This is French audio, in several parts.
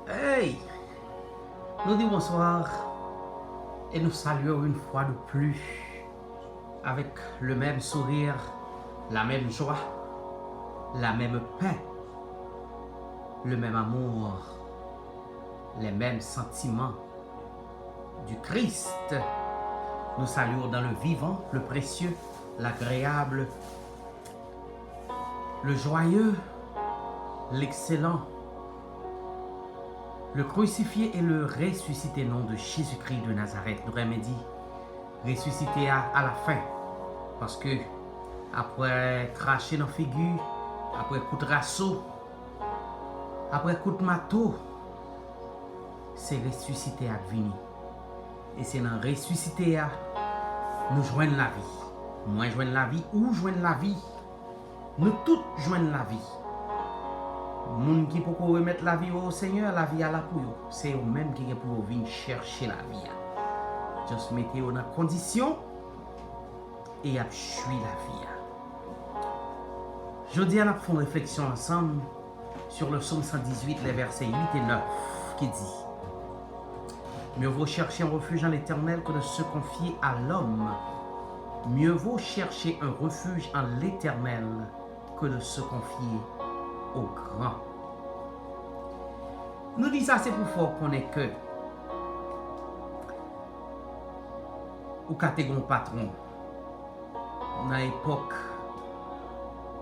Hey, nous disons bonsoir et nous saluons une fois de plus avec le même sourire, la même joie, la même paix, le même amour, les mêmes sentiments du Christ. Nous saluons dans le vivant, le précieux, l'agréable, le joyeux, l'excellent, le crucifié et le ressuscité nom de Jésus-Christ de Nazareth. Nous avons dit ressuscité à la fin. Parce que après cracher dans la figure, après coup de rasseau, après coup de marteau, c'est ressuscité à venir. Et c'est dans ressuscité à nous joignons la vie. Moi joignons la vie ou joignons la vie. Nous tous joignons la vie. Moun qui peut remettre la vie au Seigneur, la vie à la pour eux. C'est eux-mêmes qui pour venir chercher la vie. Juste mettez-vous dans condition et appuie la vie. Je dis à la fond réflexion ensemble sur le psaume 118, les versets 8 et 9, qui dit: mieux vaut chercher un refuge en l'Éternel que de se confier à l'homme. Mieux vaut chercher un refuge en l'Éternel que de se confier au grand. Nous disons ça, c'est pour faire connaître que ou catégorie patron dans l'époque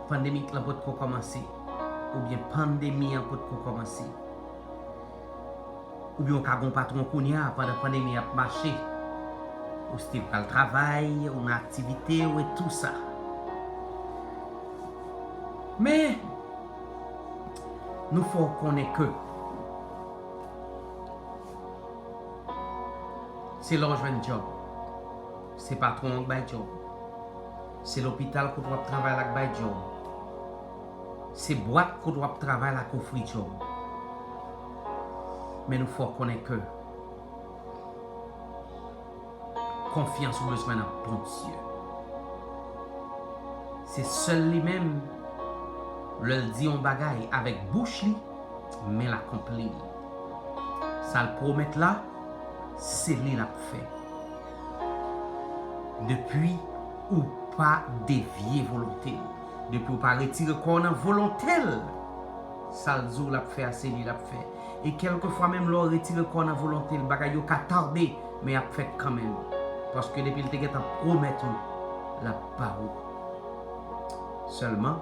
pandémique là peut commencer, ou bien pandémie peut commencer, ou bien un patron qu'on y a pendant la pandémie a marché, ou c'était pour le travail, ou une activité, ou tout ça. Mais nous faut connaître que c'est l'argent de job, c'est patron qui a job, c'est l'hôpital qui doit travailler avec job, c'est boîte qui doit travailler avec offrir job. Mais nous faut connaître que confiance ou besoin dans bon Dieu. C'est seul lui-même le dit en bagaille avec bouche li, mais l'accomplit. Ça le promet là, c'est lui l'a fait. Depuis ou pas dévier volonté, depuis ou pas retirer corps en volonté, ça le dit l'a fait, c'est lui l'a fait. Et quelquefois même l'on retire corps en volonté, le bagaille yo ka tardé, mais a fait quand même. Parce que depuis le te geta promettre la parole. Seulement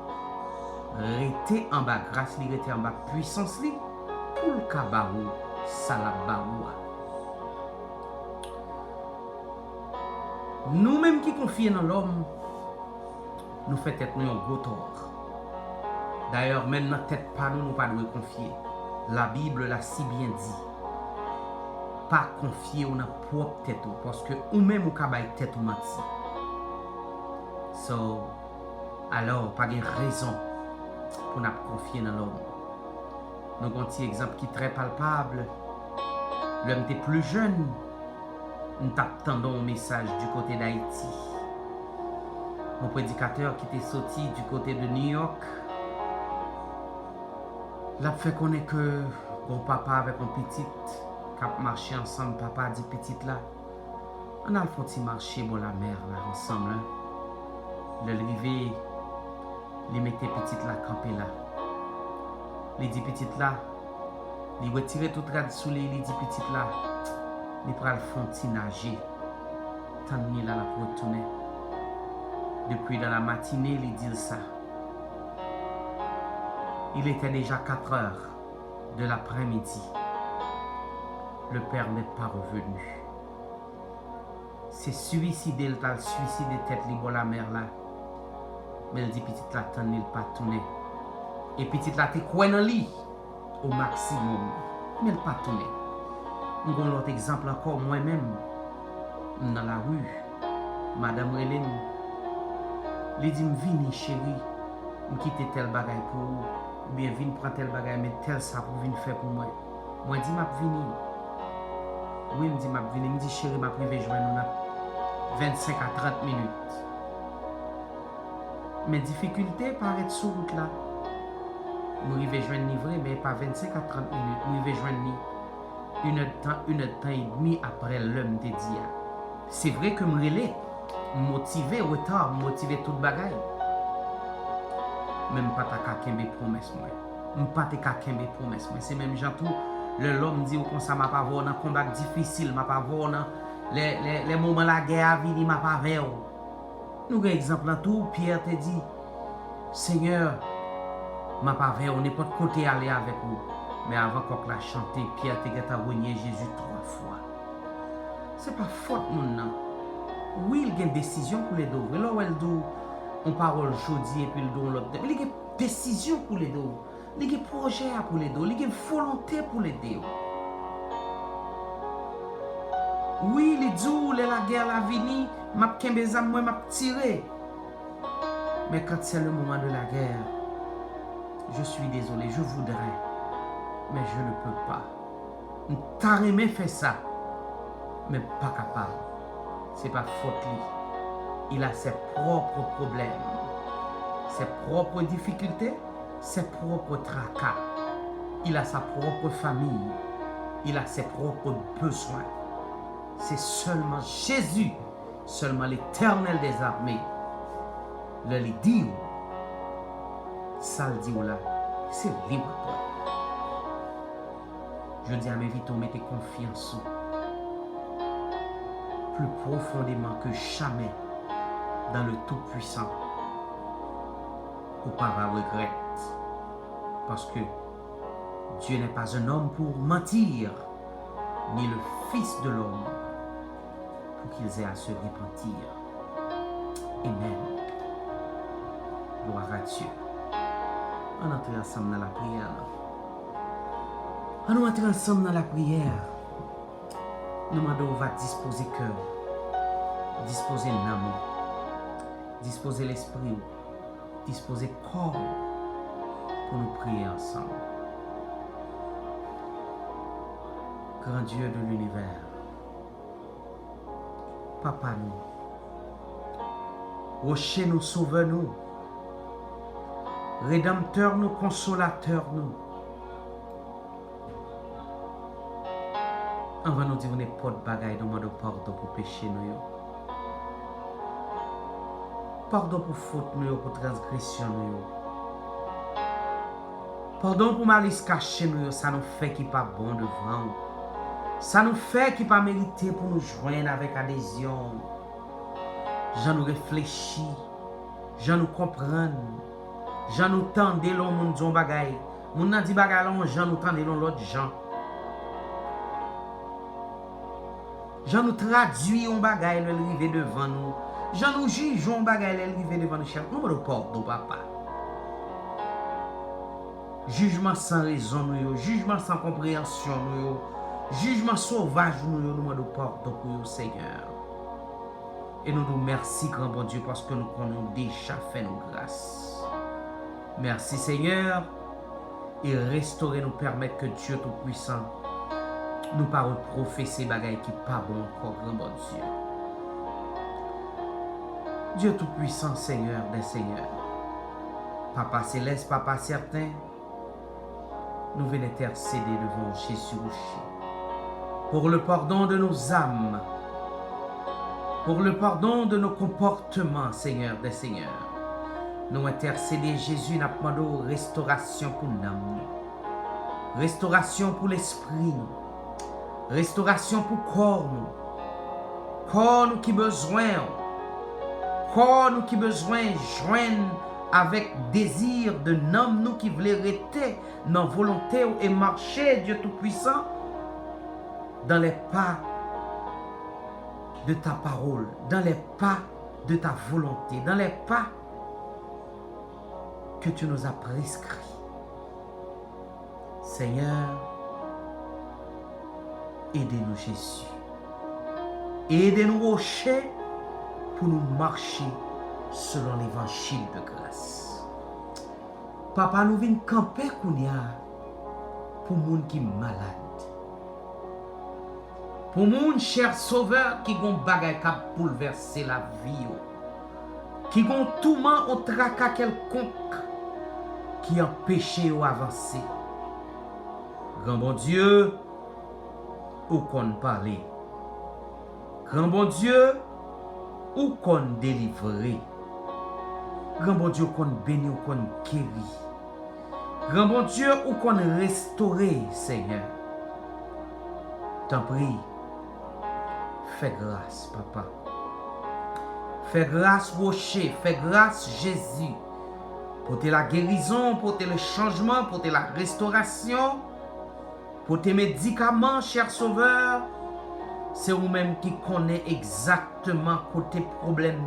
rester en bas grâce li, rester en bas puissance li, pour le kabarou, ça la baroua. Nous-mêmes qui confions dans l'homme, nous faisons tête nous un gros tort. D'ailleurs, même notre tête pas nous, nous pas devons confier. La Bible l'a si bien dit. Pas confier dans notre propre tête, parce que ou même ou kabay tête ou menti. Alors, pas de raison pour nous confier dans l'homme. Nous avons un petit exemple qui est très palpable. L'homme était plus jeune. Nous attendons un message du côté d'Haïti. Mon prédicateur qui était sorti du côté de New York, l'a fait connaître que mon papa avec un petit qui a marché ensemble, papa dit petit là, on a le petit marché bon la mer là ensemble. Le rivé, il mettait petit là campé là. Il dit petit là, il retire tout rad sous lui, il dit petit là, il prend le fond nager. Tant de là pour retourner. Depuis dans la matinée, il dit ça. Il était déjà 4 heures de l'après-midi. Le père n'est pas revenu. C'est suicidé, il a suicidé tête libre la mer là. Mais il dit petite là, tant il pas tourné. Et petite là, t'es quoi dans lit au maximum. Mais il pas tourné. Nous avons l'autre exemple encore, moi-même, dans la rue, Madame Hélène, elle dit, viens chérie, je quitte tel bagaille pour vous, ou bien viens prendre tel bagaille, mais tel ça pour venir faire pour moi. Moi, je dis, je viens. Oui, je dis, je viens. Je dis, chérie, je privé joindre 25 à 30 minutes. Mes difficultés paraissent sur route là. Je vais joindre livré, mais pas 25 à 30 minutes. Je vais joindre une heure de temps et demi après l'homme de dia. C'est vrai que je relais, motivé, retard, motivé toute bagaille. Même pas ta kakembe promesse moi. Même pas ta kakembe promesse moi. C'est même gens tout l'homme dit comme ça m'a pas voir dans combat difficile, m'a pas voir dans les moments la guerre vini m'a pas voir. Nous avons exemple dans tout Pierre te dit Seigneur m'a pas voir, on n'est pas de côté aller avec vous. Mais avant qu'on la chanté, Pierre te gata renié Jésus 3 fois. C'est pas faute non. Oui, il y a une décision pour les deux. Là où elle dit on parole jeudi et puis le don l'autre. Il y a une décision pour les deux. Il y a un projet pour les deux. Il y a une volonté pour les deux. Oui, les jours, la guerre la vini, m'a kembe zam moi m'a tiré. Mais quand c'est le moment de la guerre, je suis désolé, je voudrais, mais je ne peux pas. T'as aimé faire ça, mais pas capable. C'est pas faute lui. Il a ses propres problèmes, ses propres difficultés, ses propres tracas. Il a sa propre famille, il a ses propres besoins. C'est seulement Jésus, seulement l'Éternel des armées, le dit, ça le dit là, c'est libre toi. Je dis à mes vitaux, mettez confiance plus profondément que jamais dans le Tout-Puissant. Ou pas regret, parce que Dieu n'est pas un homme pour mentir, ni le Fils de l'homme pour qu'ils aient à se repentir. Amen. Gloire à Dieu. On entre ensemble dans la prière. On entre ensemble dans la prière. Nous demandons, on va disposer cœur, disposer l'âme, disposer l'esprit, disposer corps pour nous prier ensemble. Grand Dieu de l'univers, Papa nous, Rocher nous, Sauveur nous, Rédempteur nous, Consolateur nous. On va nous dire qu'on pas de bagaille, nous demandons pardon pour péché nous. Pardon pour faute nous, pour transgression nous. Pardon pour malice caché nous, ça nous fait qui pas bon devant. Ça nous fait qui pas mérité pour nous joindre avec adhésion. J'en nous réfléchis, j'en nous comprendre, j'en nous tendre l'on moun dit bagaille. Moun nan dit bagaille l'on j'en nous tendre l'on l'autre gens. J'en nous traduit un bagaille le rivé devant nous. J'en nous juge un bagaille le rivé devant nous. Nous me pardon papa. Jugement sans raison nous, jugement sans compréhension nous. Jugement sauvage, nous demandons pardon pour nous, Seigneur. Et nous nous remercions, grand bon Dieu, parce que nous avons déjà fait nos grâces. Merci, Seigneur. Et restaurer nous permettre que Dieu Tout-Puissant nous parle professer bagaille qui pas bon encore, grand bon Dieu. Dieu Tout-Puissant, Seigneur des Seigneurs. Papa céleste, Papa certain, nous venons intercéder devant Jésus Rocher. Pour le pardon de nos âmes, pour le pardon de nos comportements, Seigneur des Seigneurs. Nous intercéder Jésus, nous demandons restauration pour l'âme, restauration pour l'esprit, restauration pour corps nous qui besoin, joindre avec désir de l'homme nous qui voulait rester dans volonté et marcher, Dieu Tout-Puissant, dans les pas de ta parole, dans les pas de ta volonté, dans les pas que tu nous as prescrits. Seigneur, aidez-nous Jésus. Aidez-nous Rocher pour nous marcher selon l'évangile de grâce. Papa, nous venons camper pour les gens qui sont malades. Pour mon cher sauveur qui gon bagay qui a bouleversé la vie, qui gon tourment au tracas quelconque, qui empêchait d'avancer. Grand bon Dieu, ou qu'on parler. Grand bon Dieu, ou qu'on délivrer. Grand bon Dieu, qu'on bénit, ou qu'on guérit. Grand bon Dieu, ou qu'on restaurer, Seigneur. T'en prie, fais grâce, Papa. Fais grâce, Rocher, fais grâce, Jésus. Pour la guérison, pour le changement, pour la restauration, pour tes médicaments, cher Sauveur. C'est vous-même qui connaît exactement côté problème,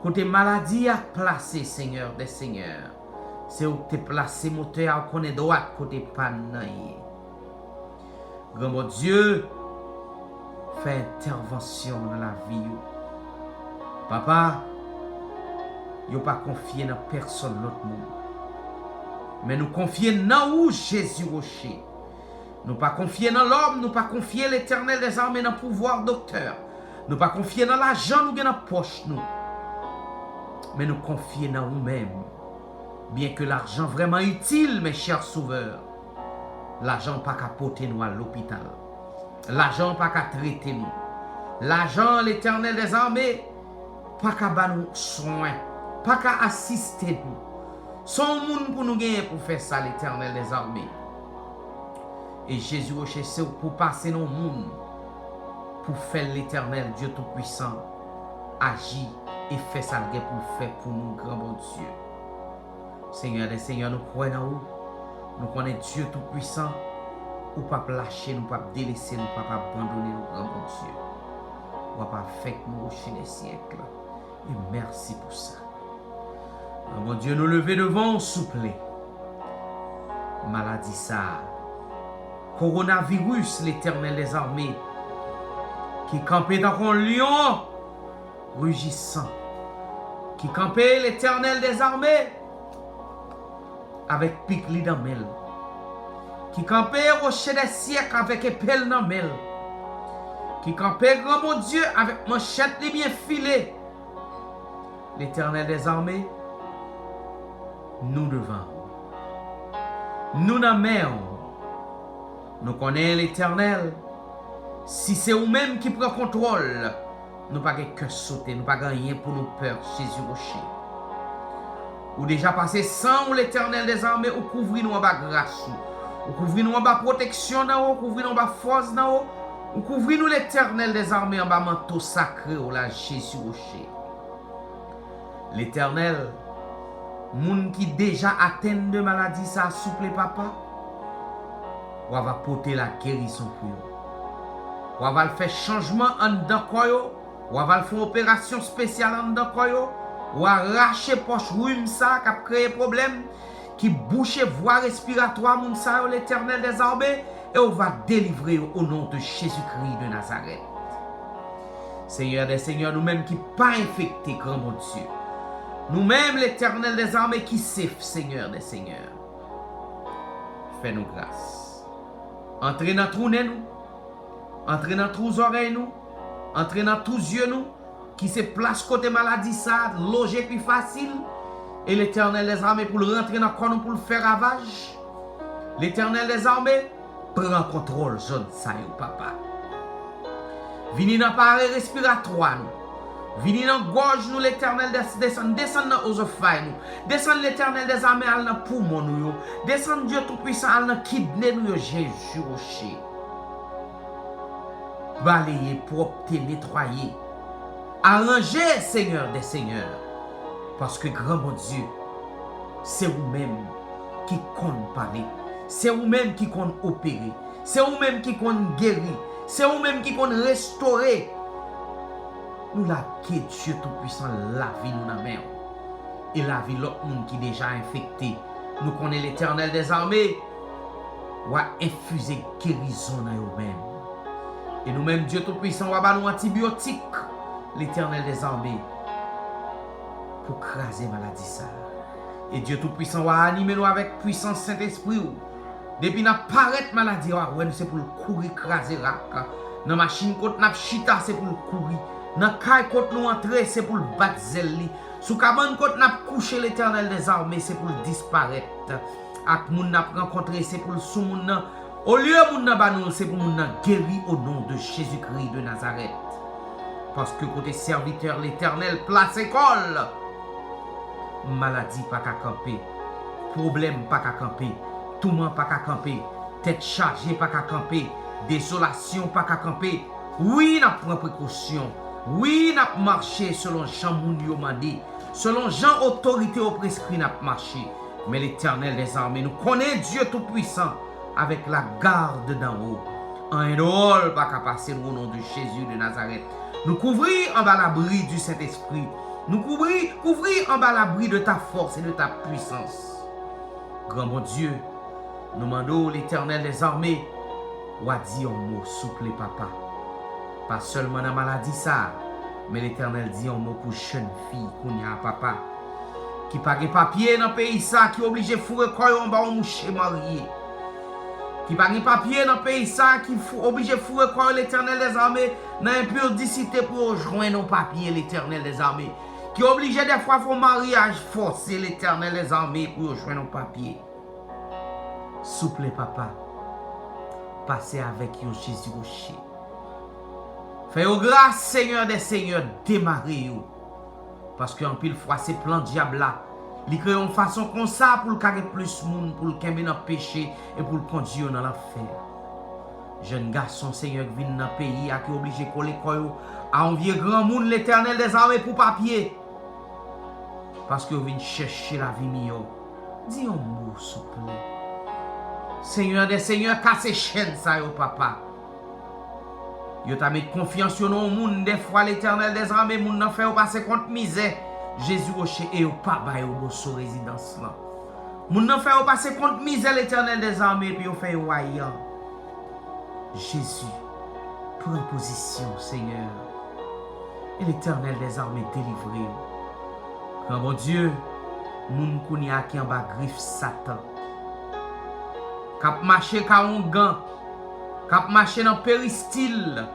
côté maladie à placer, Seigneur des Seigneurs. C'est où tu placé moteur à connaître droite côté panne. Grand bon Dieu, fais intervention dans la vie. Papa, yo pas confié dans personne l'autre monde. Mais nous confier dans où Jésus Rocher. Nous pas confier dans l'homme, nous pas confier l'Éternel des armées dans le pouvoir docteur. Nous pas confier dans l'argent nous dans la poche nous. Mais nous confier dans nous-mêmes. Bien que l'argent vraiment utile, mes chers sauveurs. L'argent pas qu'à porter nous à l'hôpital. L'argent pas qu'à traiter nous. L'argent, l'Éternel des armées, pas qu'à nous soin. Pas qu'à assister nous. Son monde pour nous gagner pour faire ça, l'Éternel des armées. Et Jésus Rocher, c'est pour passer dans le monde, pour faire l'Éternel, Dieu Tout-Puissant, agir et faire ça pour faire pour nous, grand bon Dieu. Seigneur des Seigneurs, nous croyons en vous. Nous connaissons Dieu Tout-Puissant, ou pas lâcher, nous pas délaisser, nous pas abandonner, nous, grand bon Dieu. Ou pas faire nous rocher des siècles. Et merci pour ça. Grand bon Dieu, nous lever devant, souple. Maladie ça. Coronavirus, l'Éternel des armées, qui campait dans un lion rugissant, qui campait l'Éternel des armées avec pic li dans mel, qui campait rocher des siècles avec épelle dans mel, qui campait grand mon Dieu avec manchette li bien filée. L'Éternel des armées, nous devant, nous dans mer. Nous connaissons l'Éternel. Si c'est vous-même qui prend contrôle, nous n'avons pas que sauter, nous n'avons pas rien pour nous peur, Jésus Rocher. Ou déjà passé sans l'Éternel des armées, ou couvrir nous en bas grâce, ou couvrir nous en bas protection, ou couvrir nous en bas force, ou couvrir nous l'Éternel des armées en bas manteau sacré, ou la Jésus Rocher. L'Éternel, moun qui déjà atteint de maladie, ça souple papa. Ou va porter la guérison pour vous. Ou va faire changement en dedans koyo. Ou va faire opération spéciale en dedans koyo. Ou va arracher poche rhume ça qui a créé problème, qui bouche voie respiratoire moun ça l'Éternel des armées et on va délivrer au nom de Jésus-Christ de Nazareth. Seigneur des Seigneurs, nous-mêmes qui pas infectés, grand bon Dieu. Nous-mêmes l'Éternel des armées qui safe, Seigneur des Seigneurs. Fais-nous grâce. Entrez dans tout nez nous, entrez dans tous oreilles nous, entrez dans tous yeux nous, qui se place côté maladie ça, loger plus facile, et l'Éternel des armées pour le rentrer dans le corps nous pour le faire ravage. L'Éternel des armées prend contrôle zone ça yo papa. Vini dans l'appareil respiratoire nous. Vini dans gorge nous l'Éternel descend dans oesophage nous. Descend l'Éternel des armées dans poumon nous. Descend Dieu tout puissant dans kidney nous Jésus Rocher. Balayer, propter, nettoyer. Arranger Seigneur des Seigneurs. Parce que grand bon Dieu, c'est vous-même qui compte parler. C'est vous-même qui compte opérer. C'est vous-même qui compte guérir. C'est vous-même qui compte restaurer. Nous la que Dieu Tout-Puissant la vie nous dans la main. Et la vie l'autre monde qui est déjà infecté. Nous connaissons l'Éternel des armées. Ou infuser guérison dans nous-mêmes. Et nous-mêmes, Dieu Tout-Puissant, va nous antibiotiques. L'Éternel des armées. Pour craser maladie ça. Et Dieu Tout-Puissant va animer nous avec puissance Saint-Esprit. Depuis n'a paraître maladie, c'est pour le courir, craser rac. Dans la machine côté n'a chita, c'est pour le courir. Dans la caille côté nous entrer, c'est pour le battre zèle. Sous cabane côte n'a couché l'Éternel des armées, c'est pour disparaître. Ak moun n'a rencontré, c'est pour sous moun. Au lieu moun n'a banou, c'est pour moun guéri au nom de Jésus-Christ de Nazareth. Parce que côté serviteur, l'Éternel place école. Maladie pas qu'à camper. Problème pas qu'à camper. Tourment pas qu'à camper. Tête chargée pas qu'à camper. Désolation pas qu'à camper. Oui, n'a pris précaution. Oui, n'a marché selon Jean Mounio Mandi. Selon Jean autorité au prescrit n'a marché. Mais l'Éternel des armées nous connaît Dieu tout-puissant avec la garde d'en haut. Un drôle pas qu'à passer au nom de Jésus de Nazareth. Nous couvrir en bas l'abri du Saint-Esprit. Nous couvrir en bas l'abri de ta force et de ta puissance. Grand bon Dieu, nous demandons l'Éternel des armées, ou a dit un mot souple papa. Pas seulement dans la maladie ça, mais l'Éternel dit un mot pour jeune fille qu'on y a papa. Qui pas de papier dans le pays ça, qui est obligé de fourrer quoi en bas au mouché marié. Qui pas de papier dans le pays ça, qui est obligé de fourrer quoi l'Éternel des armées, dans l'impudicité pour joindre nos papiers l'Éternel des armées. Qui est obligé des fois faire un mariage forcé l'Éternel des armées pour joindre nos papiers. Souple papa, passez avec yo Jésus Rocher. Fais-vous grâce Seigneur des Seigneurs, démarrez yo. Parce qu'en pile fois c'est plan diable là. Il crée une façon comme ça pour le carrer plus monde, pour le camber dans le péché et pour le conduire dans l'enfer. Jeune garçon Seigneur qui vient dans le pays qui est obligé de coller à envier grand monde l'Éternel des armées pour papier. Parce que vous venez chercher la vie meilleure. Dis un mot souple. Seigneur des Seigneurs, casse chaîne ça yo papa. Yo t'a mis confiance sur nos monde des fois l'Éternel des armées moun nan fait passer contre misère. Jésus Rocher et yo pas ba yo bosso résidence là. Moun nan fait passer contre misère l'Éternel des armées puis yo fait voyant. Jésus, prends position Seigneur. Et l'Éternel des armées délivre. Grand bon Dieu, moun kounia qui en bas griffe Satan. Kap marché ka on gant, kap marché dans péristyle,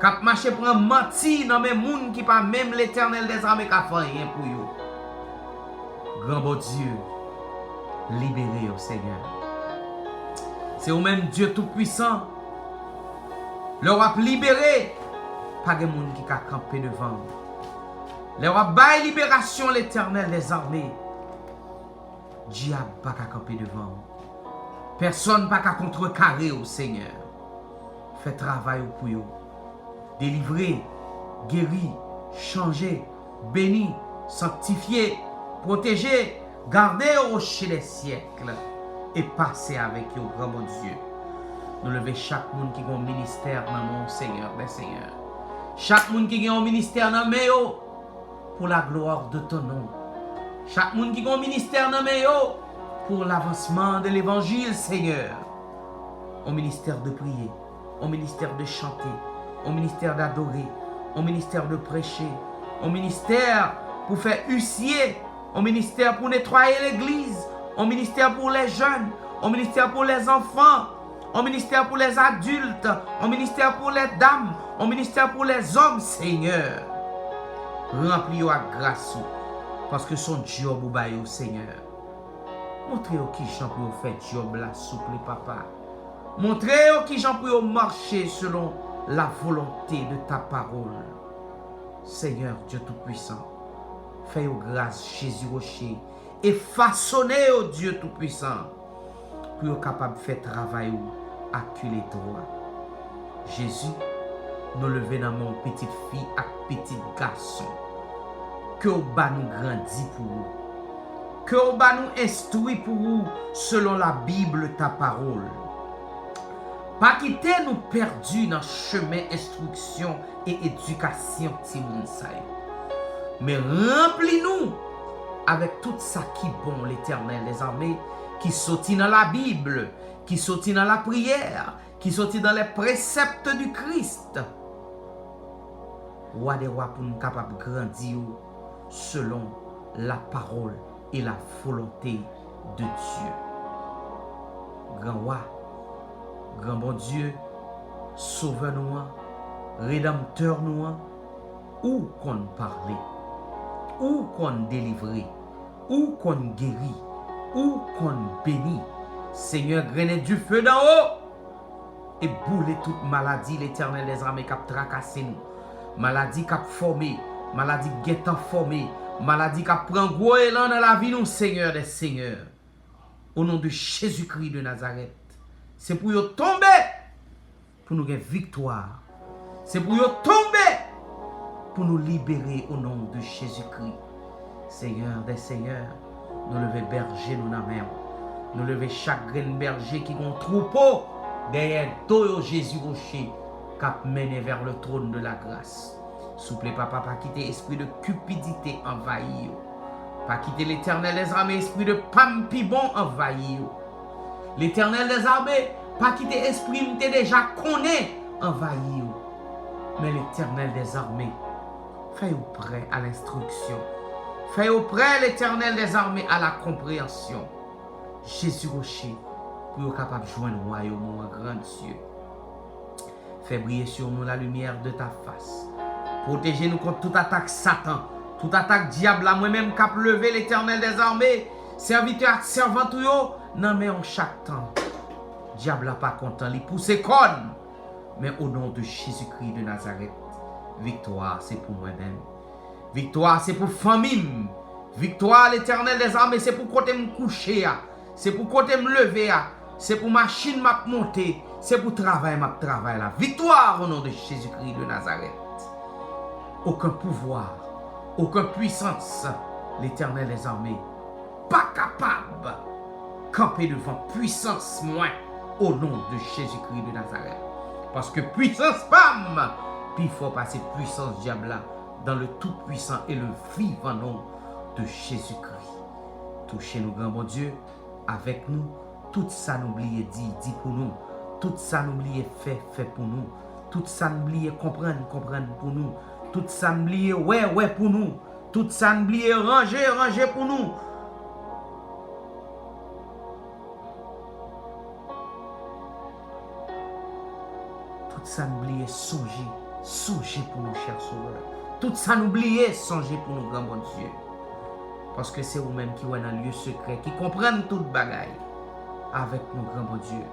kap marché pour menti dans mes moun qui pas même l'Éternel des armées qui a fait rien pour yo. Grand bon Dieu, libérez au Seigneur. C'est au même Dieu tout puissant. Le roi libéré, pas de moun qui a campé devant. Le roi bail libération l'Éternel des armées. Diable pas qu'à camper devant. Personne pas qu'à contrecarrer au Seigneur. Fait travail pour vous. Délivrer, guérir, changer, bénir, sanctifier, protéger, garder au rocher des siècles et passer avec vous, grand bon Dieu. Nous levons chaque monde qui a un ministère dans mon Seigneur des Seigneurs. Chaque monde qui a un ministère dans mes pour la gloire de ton nom. Chaque monde qui a un ministère dans mes pour l'avancement de l'évangile, Seigneur. Au ministère de prier, au ministère de chanter, au ministère d'adorer, au ministère de prêcher, au ministère pour faire huissier, au ministère pour nettoyer l'église, au ministère pour les jeunes, au ministère pour les enfants, au ministère pour les adultes, au ministère pour les dames, au ministère pour les hommes, Seigneur. Remplis-vous à grâce, parce que son job ou Seigneur. Montrez-vous qui j'en peux faire job là, souple papa. Montrez-vous qui j'en peux marcher selon la volonté de ta parole. Seigneur Dieu Tout-Puissant, fais-vous grâce Jésus Rocher et façonnez-vous Dieu Tout-Puissant pour être capable de faire travail à les droits. Jésus, nous levons dans mon petite fille et petit garçon. Que vous nous grandit pour vous. Que vous nous instruit pour vous selon la Bible, ta parole. Pas quitter nous perdus dans le chemin instruction et éducation mais remplis-nous avec tout ça qui est bon, l'Éternel des armées, qui sortit dans la Bible, qui sortit dans la prière, qui sortit dans les préceptes du Christ. Roi des rois pour nous capables de grandir selon la parole et la volonté de Dieu. Grand roi, grand bon Dieu, sauveur nous, rédempteur nous, où qu'on parle, ou qu'on délivre, ou qu'on guérit, ou qu'on bénit. Seigneur, grenez du feu d'en haut et boulez toute maladie, l'Éternel des armées qui a tracassé nous. Maladie qui a formé, maladie qui a formé, maladie qui a pris gros élan dans la vie, nous, Seigneur des Seigneurs. Au nom de Jésus-Christ de Nazareth. C'est pour nous tomber, pour nous gagner victoire. C'est pour nous tomber, pour nous libérer au nom de Jésus-Christ. Seigneur des Seigneurs, nous levons berger, nous n'avons. Nous levons chaque grain berger qui a un troupeau derrière toi, Jésus Rocher, qui a mené vers le trône de la grâce. Souple, papa, pas quitter esprit de cupidité envahi. Pas quitter l'Éternel des armées, esprit de pampibon envahi. L'Éternel des armées, pas quitter esprit qui déjà connaît envahi. Mais l'Éternel des armées, fais-vous prêt à l'instruction. Fais-vous prêt, l'Éternel des armées, à la compréhension. Jésus Rocher, pour être capable de joindre le royaume en grand Dieu. Fais briller sur nous la lumière de ta face. Protégez-nous contre toute attaque Satan, toute attaque diable, moi-même qui a levé l'Éternel des armées, serviteur et servante, non mais en chaque temps. Diable n'a pas content, il pousse ses cornes. Mais au nom de Jésus-Christ de Nazareth, victoire c'est pour moi-même. Victoire c'est pour famille. Victoire l'Éternel des armées, c'est pour côté me coucher. C'est pour côté me lever. C'est pour machine m'a monter. C'est pour travail m'a travail là. Victoire au nom de Jésus-Christ de Nazareth. Aucun pouvoir, aucune puissance, l'Éternel des armées, pas capable de camper devant puissance moins au nom de Jésus-Christ de Nazareth. Parce que puissance femme, puis il faut passer puissance diable dans le tout-puissant et le vivant nom de Jésus-Christ. Touchez-nous, grand bon Dieu, avec nous. Tout ça n'oubliez dit pour nous. Tout ça n'oubliez fait pour nous. Tout ça n'oubliez comprendre pour nous. Tout ça n'oubliez ouais pour nous. Tout ça n'oubliez ranger pour nous. Tout ça n'oubliez songer pour nous, chers sauveurs. Tout ça n'oubliez songer pour nous, grand bon Dieu. Parce que c'est vous-même qui êtes dans le lieu secret, qui comprennent toute bagaille. Avec nous, grand bon Dieu.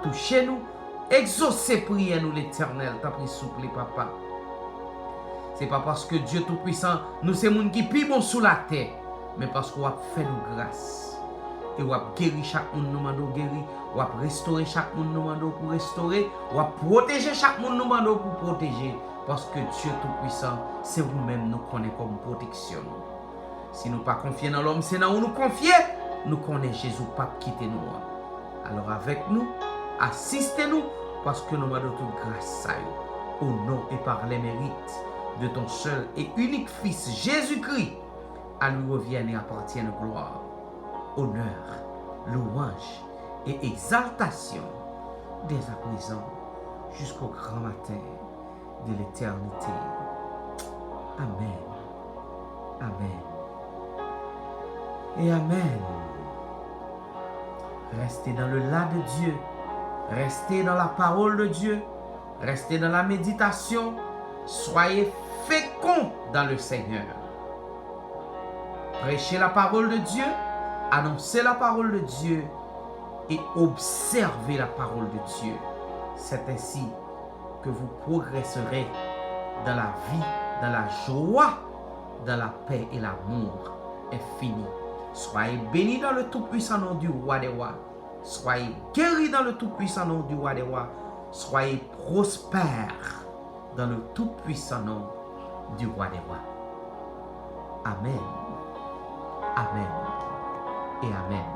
Touchez-nous, exaucez priez nous l'Éternel. T'as pris souple, papa. C'est pas parce que Dieu Tout-Puissant, nous c'est monde qui pis bon sous la terre, mais parce qu'on a fait nous grâce. Et on a guéri chaque monde nous mando guéri, on a restauré chaque monde nous mando pour restaurer, on a protégé chaque monde nous mando pour protéger. Parce que Dieu Tout-Puissant, c'est vous-même nous connaissons comme protection. Si nous pas confions dans l'homme, c'est dans où nous confier. Nous connaissons Jésus, pas quitter nous. Alors avec nous, assistez-nous, parce que nous demandons toute grâce à vous. Au nom et par les mérites de ton seul et unique Fils, Jésus-Christ, à lui revienne et appartienne gloire, honneur, louange et exaltation, dès à présent, jusqu'au grand matin de l'éternité. Amen. Amen. Et Amen. Restez dans le là de Dieu. Restez dans la parole de Dieu. Restez dans la méditation. Soyez féconds dans le Seigneur. Prêchez la parole de Dieu. Annoncez la parole de Dieu. Et observez la parole de Dieu. C'est ainsi que vous progresserez dans la vie, dans la joie, dans la paix et l'amour infini. Soyez bénis dans le tout-puissant nom du roi des rois. Soyez guéris dans le tout-puissant nom du roi des rois. Soyez prospères dans le tout-puissant nom du roi des rois. Amen. Amen. Et Amen.